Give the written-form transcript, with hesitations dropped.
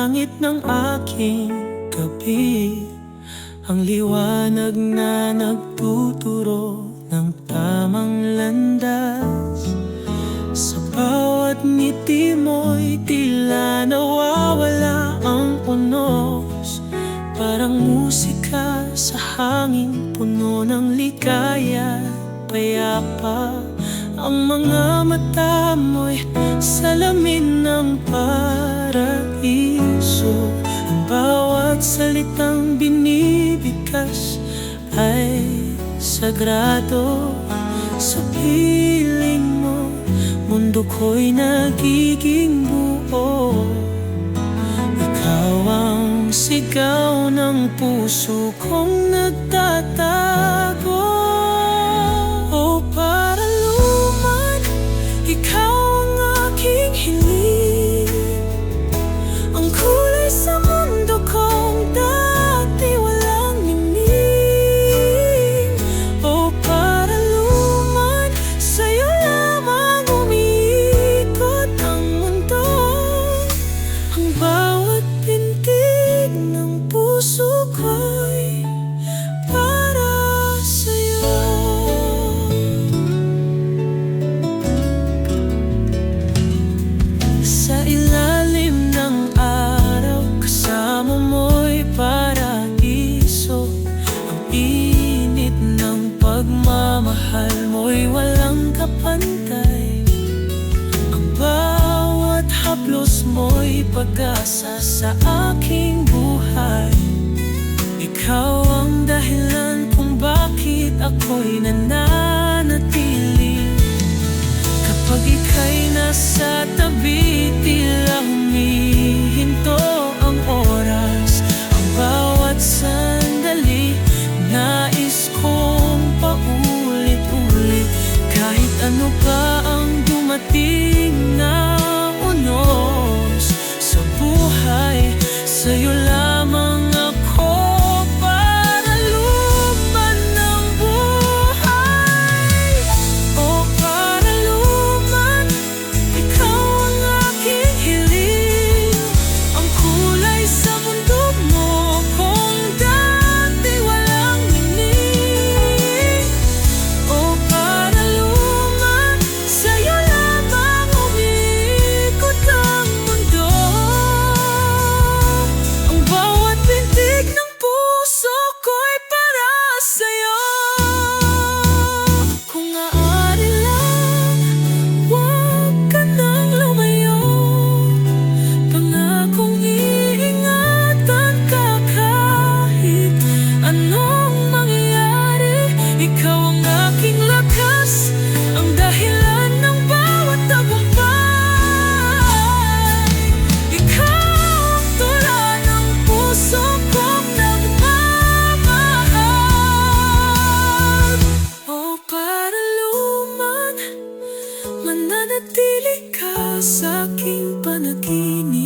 langit ng aking gabi, ang liwanag na nagtuturo ng tamang landas. Sa bawat ngiti mo'y tila nawawala ang unos, parang musika sa hangin, puno ng ligaya, payapa. Ang mga mata mo'y salamin ng paraiso. Ang bawat salitang binibigkas ay sagrado. Sa piling mo, mundo ko'y nagiging buo. Ikaw ang sigaw ng puso kong nagtatago. O paraluman, ikaw ang aking hiling, ang kulay sa mundo kong dati walang meaning. O paraluman, sa'yo lamang umiikot ang mundo. Ang bawat pintig ng puso ko'y para sa'yo. Sa ilalim ng araw, kasama mo'y paraiso. Ang init ng pagmamahal mo'y walang kapantay. Ang bawat haplos mo'y pag-asa sa aking buhay. Ikaw ang dahilan kung bakit ako'y nananatili. Kapag ika'y nasa tabi, tila humihinto ang oras. Ang bawat sandali, nais kong paulit-ulit. Kahit ano pa ang dumating na unos sa buhay, sa'yo lamang ako. Paraluman ng buhay, o paraluman, ikaw ang aking hiling, ang kulay sa mundo mo kung dati walang meaning. O paraluman, sa'yo lamang umiikot ang mundo. Ang bawat pintig ng puso ko'y para sa'yo. Kung maaari lang, huwag ka nang lumayo. Pangakong iingatan ka kahit anong mangyari. Ikaw ang aking lakas, ang dahilan ng bawat tagumpay. Ikaw ang tula ng puso kong nagmamahal. O paraluman, mananatili ka sa aking panaginip.